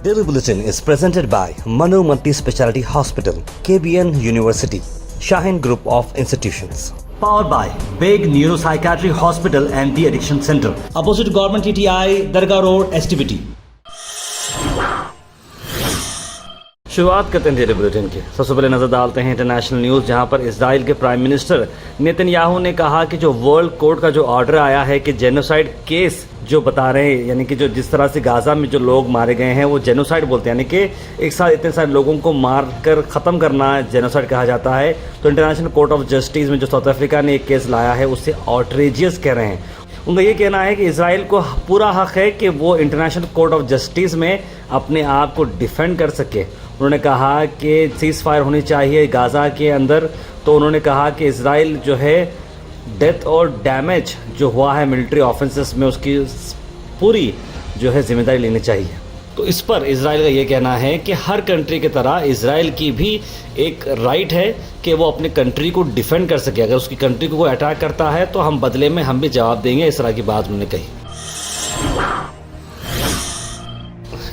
Daily Bulletin is presented by Manu Multi-Speciality Hospital, KBN University, Shaheen Group of Institutions. Powered by Big Neuropsychiatry Hospital and the Addiction Center, opposite Government TTI, Dargah Road, STBT. शुरुआत करते हैं daily bulletin की। सबसे पहले नजर डालते हैं international news, जहां पर इजराइल के प्राइम मिनिस्टर नेतन्याहू ने कहा कि जो वर्ल्ड कोर्ट का जो ऑर्डर आया है कि जेनोसाइड केस जो बता रहे हैं, यानी कि जो जिस तरह से गाजा में जो लोग मारे गए हैं वो जेनोसाइड बोलते हैं, यानी कि एक साथ इतने सारे लोगों को मार कर ख़त्म करना जेनोसाइड कहा जाता है। तो इंटरनेशनल कोर्ट ऑफ जस्टिस में जो साउथ अफ्रीका ने एक केस लाया है उससे आउटरेजियस कह रहे हैं। उनका ये कहना है कि इजराइल को पूरा हक है कि वो इंटरनेशनल कोर्ट ऑफ जस्टिस में अपने आप को डिफेंड कर सके। उन्होंने कहा कि सीज़ फायर होनी चाहिए गाज़ा के अंदर। तो उन्होंने कहा कि इजराइल जो है डेथ और डैमेज जो हुआ है मिलिट्री ऑफेंसेस में उसकी पूरी जो है जिम्मेदारी लेनी चाहिए। तो इस पर इजराइल का ये कहना है कि हर कंट्री की तरह इजराइल की भी एक राइट है कि वो अपने कंट्री को डिफेंड कर सके। अगर उसकी कंट्री को कोई अटैक करता है तो हम बदले में हम भी जवाब देंगे, इस तरह की बात उन्होंने कही।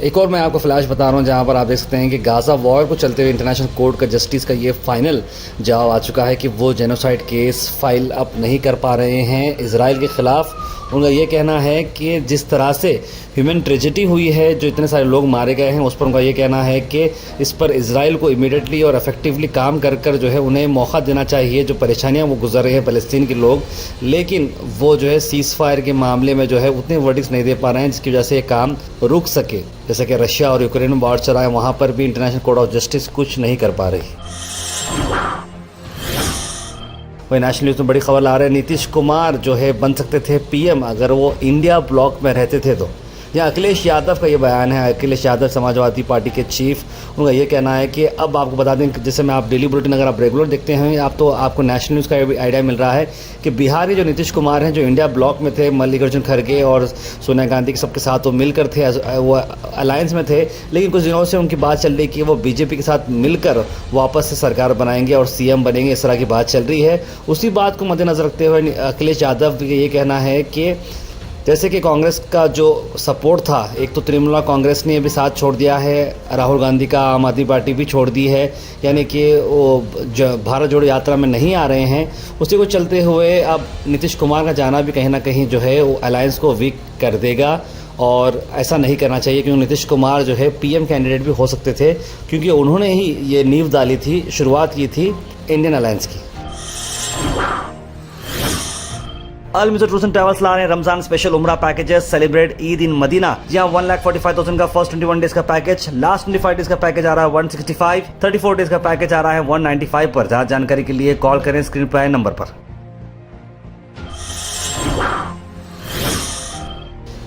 एक और मैं आपको फ्लैश बता रहा हूँ जहाँ पर आप देख सकते हैं कि गाज़ा वॉर को चलते हुए इंटरनेशनल कोर्ट का जस्टिस का ये फाइनल जवाब आ चुका है कि वो जेनोसाइड केस फाइल अब नहीं कर पा रहे हैं इजराइल के ख़िलाफ़। उनका ये कहना है कि जिस तरह से ह्यूमन ट्रेजेडी हुई है, जो इतने सारे लोग मारे गए हैं, उस पर उनका ये कहना है कि इस पर इजराइल को इमीडिएटली और इफेक्टिवली काम कर जो है उन्हें मौका देना चाहिए। जो परेशानियां वो गुजर रहे हैं फ़लस्तीन के लोग, लेकिन वो जो है सीज़ फायर के मामले में जो है उतने वर्डिक्स नहीं दे पा रहे हैं जिसकी वजह से ये काम रुक सके। जैसे कि रशिया और यूक्रेन में वॉर चल रहा है, वहाँ पर भी इंटरनेशनल कोर्ट ऑफ जस्टिस कुछ नहीं कर पा रही। वही नेशनल न्यूज़ में बड़ी खबर ला रहे हैं, नीतीश कुमार जो है बन सकते थे पीएम अगर वो इंडिया ब्लॉक में रहते थे। तो यहाँ अखिलेश यादव का ये बयान है। अखिलेश यादव समाजवादी पार्टी के चीफ, उनका ये कहना है कि अब आपको बता दें कि जैसे मैं आप डेली बुलेटिन अगर आप रेगुलर देखते हैं आप तो आपको नेशनल न्यूज़ का आइडिया मिल रहा है कि बिहार के जो नीतीश कुमार हैं जो इंडिया ब्लॉक में थे, मल्लिकार्जुन खड़गे और सोनिया गांधी के सबके साथ वो मिलकर थे, वो अलायंस में थे, लेकिन कुछ दिनों से उनकी बात चल रही कि वो बीजेपी के साथ मिलकर वापस से सरकार बनाएंगे और सीएम बनेंगे, इस तरह की बात चल रही है। उसी बात को मद्देनज़र रखते हुए अखिलेश यादव का ये कहना है कि जैसे कि कांग्रेस का जो सपोर्ट था, एक तो तृणमूल कांग्रेस ने भी साथ छोड़ दिया है, राहुल गांधी का आम आदमी पार्टी भी छोड़ दी है, यानी कि वो भारत जोड़ो यात्रा में नहीं आ रहे हैं। उसी को चलते हुए अब नीतीश कुमार का जाना भी कहीं ना कहीं जो है वो अलायंस को वीक कर देगा और ऐसा नहीं करना चाहिए, क्योंकि नीतीश कुमार जो है पीएम कैंडिडेट भी हो सकते थे, क्योंकि उन्होंने ही ये नींव डाली थी, शुरुआत की थी इंडियन अलायंस की। Al Mizar tours and travels ला रहे हैं Ramzan special Umrah packages, celebrate Eid in Medina. जहां 1,45,000 का फर्स्ट 21 डेज का पैकेज, लास्ट 25 डेज का पैकेज आ रहा है 165, 34 डेज का पैकेज आ रहा है 195 पर। जहां जानकारी के लिए कॉल करें स्क्रीन पर आए नंबर पर।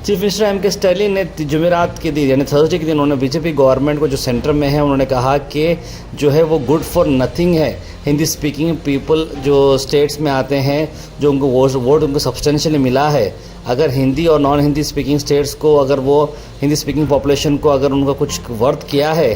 चीफ मिनिस्टर एम के स्टैलिन ने जुमेरात के दिन यानी थर्सडे के दिन उन्होंने बीजेपी गवर्नमेंट को जो सेंटर में है उन्होंने कहा कि जो है वो गुड फॉर नथिंग है। हिंदी स्पीकिंग पीपल जो स्टेट्स में आते हैं, जो उनको वोट उनको सब्सटेंशियली मिला है, अगर हिंदी और नॉन हिंदी स्पीकिंग स्टेट्स को, अगर वो हिंदी स्पीकिंग पॉपुलेशन को अगर उनका कुछ वर्थ किया है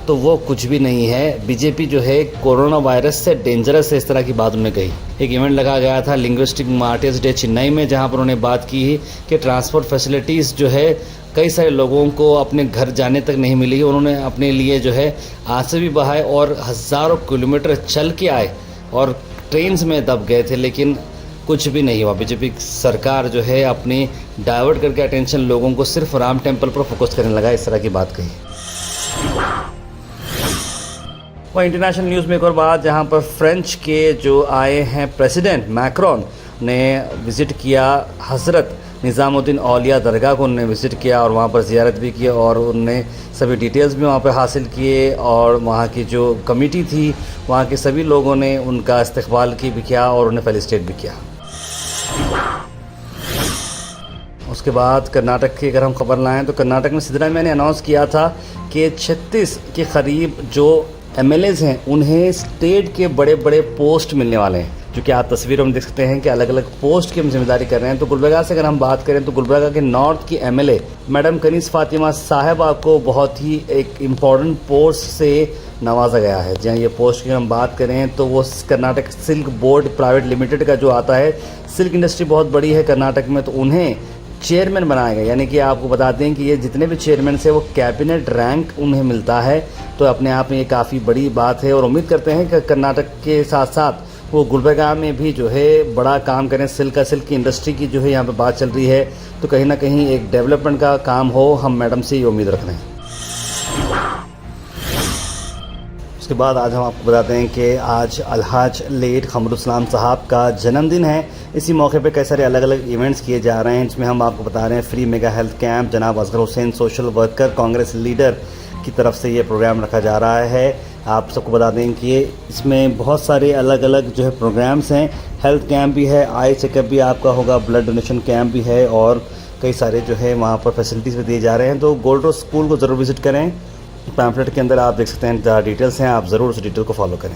तो वो कुछ भी नहीं है। बीजेपी जो है कोरोना वायरस से डेंजरस है, इस तरह की बात उन्होंने कही। एक इवेंट लगा गया था लिंग्विस्टिक मार्टियर्स डे चेन्नई में, जहां पर उन्होंने बात की कि ट्रांसपोर्ट फैसिलिटीज़ जो है कई सारे लोगों को अपने घर जाने तक नहीं मिली। उन्होंने अपने लिए जो है आंसू भी बहाए और हज़ारों किलोमीटर चल के आए और ट्रेन्स में दब गए थे, लेकिन कुछ भी नहीं हुआ। बीजेपी सरकार जो है अपनी डाइवर्ट करके अटेंशन लोगों को सिर्फ राम टेम्पल पर फोकस करने लगा, इस तरह की बात कही। वह इंटरनेशनल न्यूज़ में एक और बात, जहां पर फ्रेंच के जो आए हैं प्रेसिडेंट मैक्रोन ने विज़िट किया हज़रत निज़ामुद्दीन औलिया दरगाह को, उन्होंने विज़िट किया और वहाँ पर ज़ियारत भी की और उनने सभी डिटेल्स भी वहाँ पर हासिल किए और वहाँ की जो कमेटी थी वहाँ के सभी लोगों ने उनका इस्तकबाल भी किया और उन्हें फेलिसिटेट भी किया। उसके बाद कर्नाटक की अगर हम खबर लाएँ तो कर्नाटक में सिद्धरामैया ने अनाउंस किया था कि 36 के करीब जो एमएलएज़ हैं उन्हें स्टेट के बड़े बड़े पोस्ट मिलने वाले हैं, जो कि आप तस्वीरों में देख सकते हैं कि अलग अलग पोस्ट की हम जिम्मेदारी कर रहे हैं। तो गुलबर्गा से अगर हम बात करें तो गुलबर्गा के नॉर्थ की एमएलए मैडम कनीस फातिमा साहिबा को बहुत ही एक इम्पॉर्टेंट पोस्ट से नवाजा गया है। जहाँ ये पोस्ट की हम बात करें तो वो Karnataka silk board private limited का जो आता है, सिल्क इंडस्ट्री बहुत बड़ी है कर्नाटक में, तो उन्हें चेयरमैन बनाया गया, यानी कि आपको बता दें कि ये जितने भी चेयरमैन से वो कैबिनेट रैंक उन्हें मिलता है, तो अपने आप में ये काफ़ी बड़ी बात है। और उम्मीद करते हैं कि कर्नाटक के साथ साथ वो गुलबर्गा में भी जो है बड़ा काम करें। सिल्क की इंडस्ट्री की जो है यहाँ पे बात चल रही है, तो कहीं ना कहीं एक डेवलपमेंट का काम हो, हम मैडम से ये उम्मीद रख रहे हैं। उसके बाद आज हम आपको बताते हैं कि आज अलहाज लेट क़मरुस्लाम साहब का जन्मदिन है। इसी मौके पे कई सारे अलग अलग इवेंट्स किए जा रहे हैं, जिसमें हम आपको बता रहे हैं फ्री मेगा हेल्थ कैंप, जनाब Asgar Hussain social worker Congress leader की तरफ से ये प्रोग्राम रखा जा रहा है। आप सबको बता दें कि इसमें बहुत सारे अलग अलग जो है प्रोग्राम्स हैं। हेल्थ कैंप भी है, आई चेकअप भी आपका होगा, ब्लड डोनेशन कैंप भी है और कई सारे जो है वहाँ पर फैसिलिटीज़ भी दिए जा रहे हैं। तो गोल्ड रोड स्कूल को ज़रूर विज़िट करें। पैम्फलेट के अंदर आप देख सकते हैं ज़्यादा डिटेल्स हैं, आप ज़रूर उस डिटेल को फॉलो करें।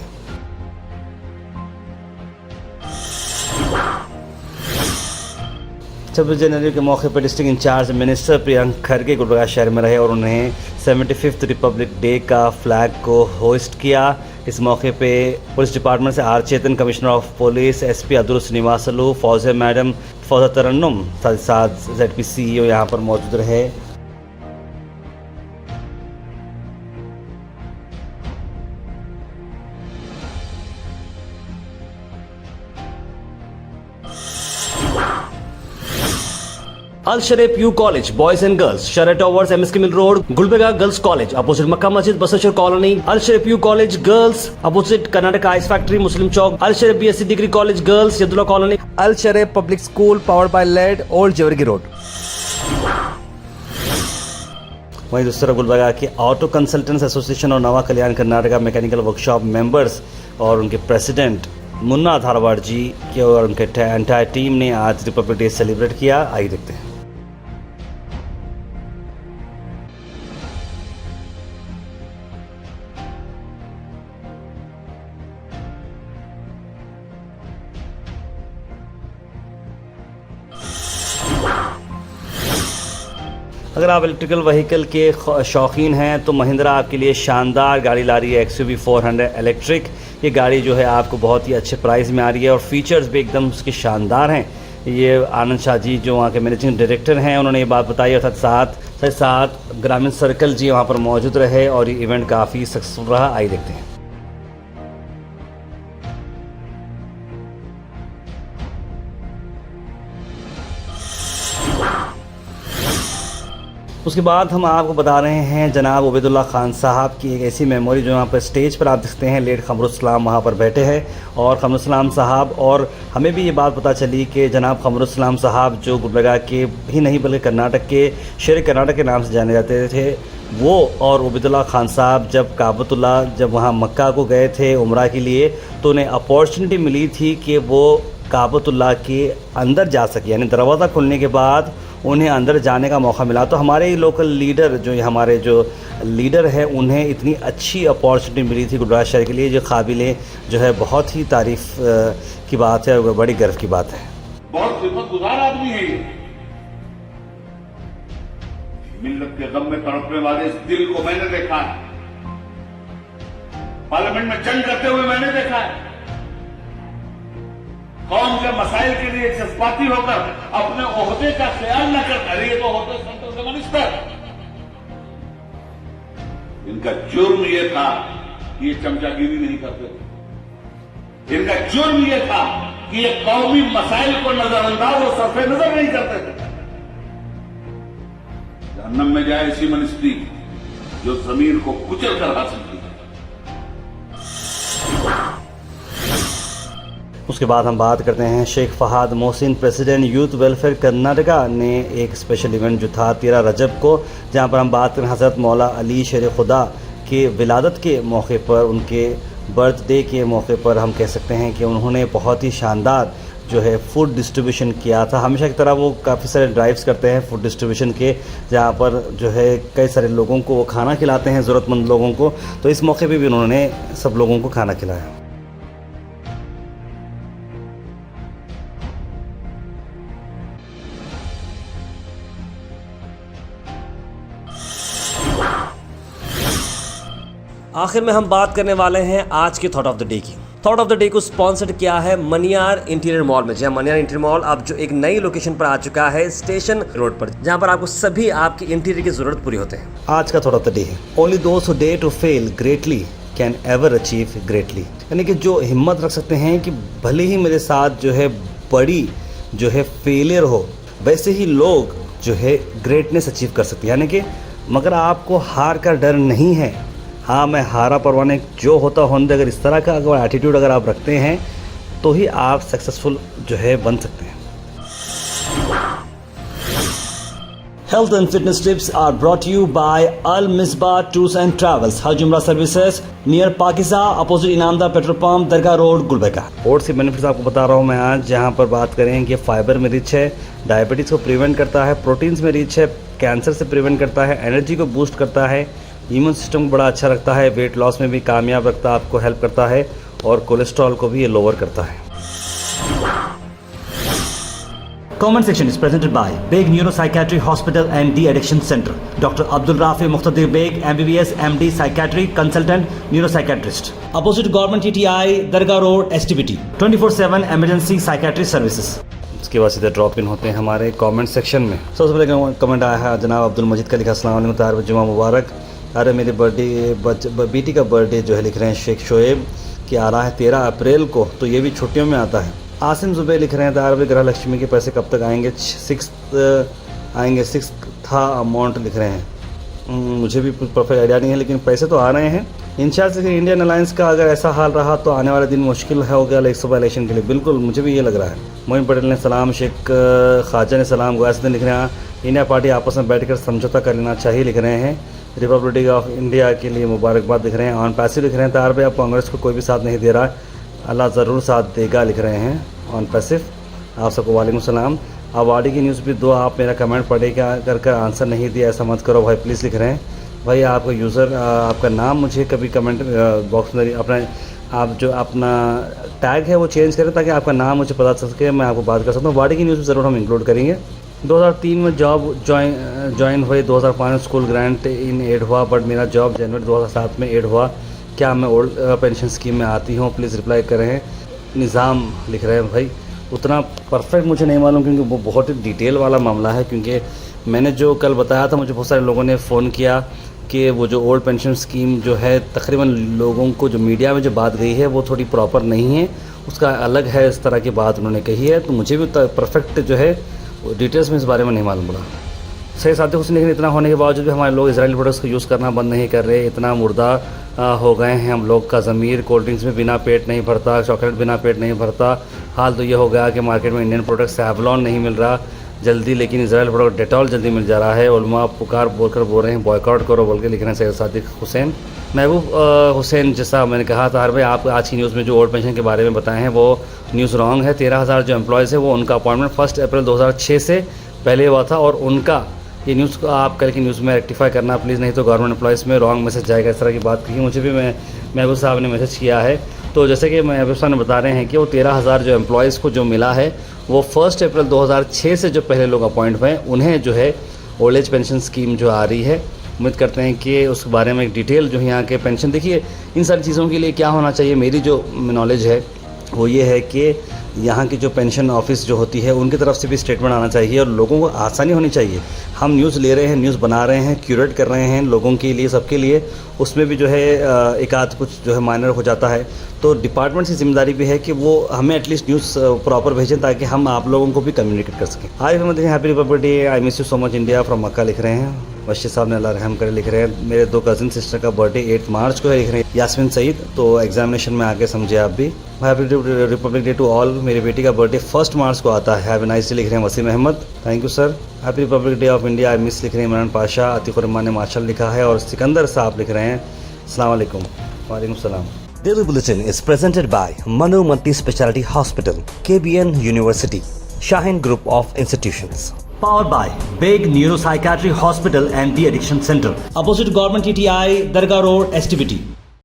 26 जनवरी के मौके पर district in-charge minister Priyank Kharge Gulbarga शहर में रहे और उन्हें 75th रिपब्लिक डे का फ्लैग को होस्ट किया। इस मौके पे पुलिस डिपार्टमेंट से R Chetan, commissioner of police, SP Abdul Srinivasulu, Fauzia madam, Fauza Tarannum, साथ ZP CEO यहाँ पर मौजूद रहे। Al Sharif U college boys and girls, Sharah towers, MSK mill road, Gulbarga girls college opposite Makka Masjid, Basaveshwar colony. Al Sharif U college girls opposite Karnataka ice factory, Muslim Chowk. Al Sharif BSc degree college girls, Yadulla colony. Al Sharif public school powered by लेड, old Jewargi road. वहीं दूसरी तरफ गुलबर्गा के auto consultants association और नवा कल्याण Karnataka mechanical workshop members और उनके president Munna Dharwad जी के और उनके एंटायर टीम ने आज रिपब्लिक डे सेलिब्रेट किया। आइए देखते हैं। अगर आप इलेक्ट्रिकल व्हीकल के शौकीन हैं तो महिंद्रा आपके लिए शानदार गाड़ी ला रही है, XUV 400 इलेक्ट्रिक। ये गाड़ी जो है आपको बहुत ही अच्छे प्राइस में आ रही है और फीचर्स भी एकदम उसके शानदार हैं। ये आनंद शाह जी जो वहाँ के मैनेजिंग डायरेक्टर हैं, उन्होंने ये बात बताई और साथ ग्रामीण सर्कल जी वहाँ पर मौजूद रहे और ये इवेंट काफ़ी सक्सेसफुल रहा। आइए देखते हैं। उसके बाद हम आपको बता रहे हैं जनाब उबैदुल्ला खान साहब की एक ऐसी मेमोरी जो यहाँ पर स्टेज पर आप देखते हैं लेट क़मरुस्लाम वहाँ पर बैठे हैं और क़मरुस्लाम साहब, और हमें भी ये बात पता चली कि जनाब क़मरुस्लाम साहब जो गुलबर्गा के ही नहीं बल्कि कर्नाटक के शेर कर्नाटक के नाम से जाने जाते थे, वो और उबैदुल्ला खान साहब जब काबतुल्ला जब वहाँ मक्का को गए थे उम्रा के लिए, तो उन्हें अपॉर्चुनिटी मिली थी कि वो काबतुल्ला के अंदर जा सके, यानी दरवाज़ा खुलने के बाद उन्हें अंदर जाने का मौका मिला। तो हमारे लोकल लीडर जो हमारे जो लीडर हैं उन्हें इतनी अच्छी अपॉर्चुनिटी मिली थी गुलबर्गा शहर के लिए, जो काबिले जो है बहुत ही तारीफ़ की बात है और बड़ी गर्व की बात है। बहुत खिदमतगुजार आदमी है ये, मिल्लत के गम में तड़पने वाले इस दिल को मैंने देखा है, पार्लियामेंट में जंग करते हुए मैंने देखा है, कौम के मसाइल के लिए जज्बाती होकर अपने ओहदे का ख्याल न कर, अरे ये तो होते सेंटर से मिनिस्टर। इनका जुर्म ये था कि ये चमचागिरी नहीं करते थे, इनका जुर्म ये था कि ये कौमी मसाइल को नजरअंदाज और सरफे नजर नहीं करते थे। जहन्नम में जाए ऐसी मिनिस्ट्री जो जमीन को कुचल कर हासिल की। उसके बाद हम बात करते हैं Sheikh Fahad Mohsin, president youth welfare Karnataka ने एक स्पेशल इवेंट जो था 13 रजब को, जहां पर हम बात करें हज़रत मौला अली शेर खुदा के विलादत के मौके पर, उनके बर्थडे के मौके पर हम कह सकते हैं कि उन्होंने बहुत ही शानदार जो है फूड डिस्ट्रीब्यूशन किया था। हमेशा की तरह वो काफ़ी सारे ड्राइव्स करते हैं फूड डिस्ट्रीब्यूशन के, जहाँ पर जो है कई सारे लोगों को वो खाना खिलाते हैं, ज़रूरतमंद लोगों को। तो इस मौके पे भी उन्होंने सब लोगों को खाना खिलाया। आखिर में हम बात करने वाले हैं आज के थॉट ऑफ द डे की। थॉट ऑफ द डे को स्पॉन्सर्ड किया है मनियार इंटीरियर मॉल में। जहाँ मनियार इंटीरियर मॉल अब जो एक नई लोकेशन पर आ चुका है स्टेशन रोड पर, जहाँ पर आपको सभी आपकी इंटीरियर की जरूरत पूरी होते हैं। आज का थोड़ा द डे है, only those who dare to fail greatly can ever achieve greatly. यानी कि जो हिम्मत रख सकते हैं कि भले ही मेरे साथ जो है बड़ी जो है फेलियर हो, वैसे ही लोग जो है ग्रेटनेस अचीव कर सकते हैं। यानी कि मगर आपको हार का डर नहीं है, हाँ मैं हारा परवाने जो होता होने दे, अगर इस तरह का अगर एटीट्यूड अगर आप रखते हैं तो ही आप सक्सेसफुल जो है बन सकते हैं। Health and fitness tips are brought to you by Al Misbah Tours and Travels, Hajj Umrah Services, near Pakiza, opposite Inamda Petrol Pump, Dargah Road, Gulbarga। Oats के बेनिफिट्स आपको बता रहा हूँ मैं आज, जहाँ पर बात करें कि फाइबर में रिच है, डायबिटीज़ को प्रिवेंट करता है, प्रोटीन्स में रिच है, कैंसर से प्रिवेंट करता है, एनर्जी को बूस्ट करता है, इम्यून सिस्टम को बड़ा अच्छा रखता है, वेट लॉस में भी कामयाब रखता है, आपको हेल्प करता है और कोलेस्ट्रॉल को भी ये लोअर करता है। Comment section is presented by Beg Neuropsychiatry Hospital and De-Addiction Center. Dr. Abdul Rafi Muqtadir Beg, MBBS, MD, Psychiatry, Consultant, Neuropsychiatrist. Opposite Government TTI, Dargah Road, STBT. 24/7 Emergency Psychiatry Services. उसके बाद सीधे drop in होते हैं हमारे comment section में। सबसे पहले comment आया है जनाब अब्दुल मजीद का, लिखा अस्सलाम वालेकुम तार जुमा मुबारक। अरे मेरी बेटी का बर्थडे जो है लिख रहे हैं शेख शोएब कि आ रहा है 13 अप्रैल को, तो ये भी छुट्टियों में आता है। आसिम जुबैर लिख रहे हैं तार ग्रह लक्ष्मी के पैसे कब तक आएंगे? 6 था अमाउंट लिख रहे हैं, मुझे भी परफेक्ट आइडिया नहीं है, लेकिन पैसे तो आ रहे हैं इंशाल्लाह। इंडियन अलायंस का अगर ऐसा हाल रहा तो आने वाले दिन मुश्किल है हो गया लोकसभा इलेक्शन के लिए। बिल्कुल मुझे भी ये लग रहा है। मोइन पटेल ने सलाम, शेख ख्वाजा ने सलाम, गयासुद्दीन लिख रहे हैं इंडिया पार्टी आपस में बैठकर समझौता कर लेना चाहिए लिख रहे हैं। रिपब्लिक ऑफ इंडिया के लिए मुबारकबाद लिख रहे हैं। ऑन पैसिव लिख रहे हैं तार भाई अब कांग्रेस को कोई भी साथ नहीं दे रहा, अल्लाह ज़रूर साथ देगा लिख रहे हैं ऑन पैसिव। आप सबको वालेकुम सलाम। अवार्डी की न्यूज़ भी दो, आप मेरा कमेंट पढ़ेगा कर आंसर नहीं दिया ऐसा मत करो भाई प्लीज़ लिख रहे हैं। भाई आपका यूज़र आपका नाम मुझे कभी कमेंट बॉक्स में अपना आप जो अपना टैग है वो चेंज करें ताकि आपका नाम मुझे पता चल सके, मैं आपको बात कर सकता हूँ। अवार्डी की न्यूज़ भी ज़रूर हम इंक्लूड करेंगे। 2003 में जॉब ज्वाइन हुई, 2005 में स्कूल ग्रांट इन एड हुआ, बट मेरा जॉब जनवरी 2007 में एड हुआ, क्या मैं ओल्ड पेंशन स्कीम में आती हूँ? प्लीज़ रिप्लाई करें। निज़ाम लिख रहे हैं भाई उतना परफेक्ट मुझे नहीं मालूम क्योंकि वो बहुत ही डिटेल वाला मामला है, क्योंकि मैंने जो कल बताया था मुझे बहुत सारे लोगों ने फ़ोन किया कि वो जो ओल्ड पेंशन स्कीम जो है तकरीबन लोगों को जो मीडिया में जो बात गई है वो थोड़ी प्रॉपर नहीं है, उसका अलग है इस तरह की बात उन्होंने कही है, तो मुझे भी परफेक्ट जो है डिटेल्स में इस बारे में नहीं मालूम पड़ा। सही साथ हुसैन, लेकिन इतना होने के बावजूद भी हमारे लोग इजरायली प्रोडक्ट्स को यूज़ करना बंद नहीं कर रहे। इतना मुर्दा हो गए हैं हम लोग का ज़मीर, कोल्ड ड्रिंक्स में बिना पेट नहीं भरता, चॉकलेट बिना पेट नहीं भरता। हाल तो ये हो गया कि मार्केट में इंडियन प्रोडक्ट सैवलॉन नहीं मिल रहा जल्दी, लेकिन इजरायल प्रोडक्ट डेटॉल जल्दी मिल जा रहा है। उलमा पुकार बोलकर बोल रहे हैं बॉयकॉट करो बोल के लिख रहे हैं सैयद सादिक हुसैन। महबूब हुसैन, जैसा मैंने कहा था भाई आप आज की न्यूज़ में जो ओल्ड पेंशन के बारे में बताए हैं वो न्यूज़ रॉन्ग है। 13,000 जो एम्प्लॉयज़ है वो उनका अपॉइंटमेंट 1 अप्रैल 2006 से पहले हुआ था और उनका ये न्यूज़ को आप कल की न्यूज़ में रेक्टिफाई करना प्लीज़, नहीं तो गवर्नमेंट एम्प्लॉयज़ में रॉन्ग मैसेज जाएगा। इस तरह की बात कही मुझे भी महबूब साहब ने मैसेज किया है। तो जैसे कि महबूब साहब ने बता रहे हैं कि वो 13,000 जो एम्प्लॉयज़ को जो मिला है वो 1 अप्रैल 2006 से जो पहले लोग अपॉइंट हुए उन्हें जो है ओल्ड एज पेंशन स्कीम जो आ रही है। उम्मीद करते हैं कि उस बारे में एक डिटेल जो यहाँ के पेंशन, देखिए इन सारी चीज़ों के लिए क्या होना चाहिए, मेरी जो नॉलेज है वो ये है कि यहाँ की जो पेंशन ऑफिस जो होती है उनकी तरफ से भी स्टेटमेंट आना चाहिए और लोगों को आसानी होनी चाहिए। हम न्यूज़ ले रहे हैं, न्यूज़ बना रहे हैं, क्यूरेट कर रहे हैं लोगों के लिए, सबके लिए, उसमें भी जो है एक आध कुछ जो है माइनर हो जाता है, तो डिपार्टमेंट की जिम्मेदारी भी है कि वो हमें एटलीस्ट न्यूज़ प्रॉपर भेजें ताकि हम आप लोगों को भी कम्युनिकेट कर सकें। आज हम happy republic day, I miss you so much India from Makkah लिख रहे हैं। बशीर साहब ने अल्लाह रहम करे लिख रहे हैं। मेरे 2 कज़न सिस्टर का बर्थडे 8 मार्च को है लिख रहे हैं यास्मीन सईद, तो एग्जामिनेशन में आके समझे आप भी। Happy republic day to all, मेरी बेटी का बर्थडे 1 मार्च को आता है। हैव ए नाइस डे लिख रहे हैं Waseem Ahmed, thank you sir. Happy republic day of India, I miss लिख रहे हैं इमरान पाशा। अतीकुर रहमान ने माशाल्लाह लिखा है और सिकंदर साहब लिख रहे हैं अस्सलाम वालेकुम। वालेकुम सलाम। Daily Bulletin is presented by Manu Multi Speciality Hospital, KBN University, Shaheen Group of Institutions. Powered by Beg Neuropsychiatry Hospital and De-Addiction Center, opposite Government TTI, Dargah Road, STBT.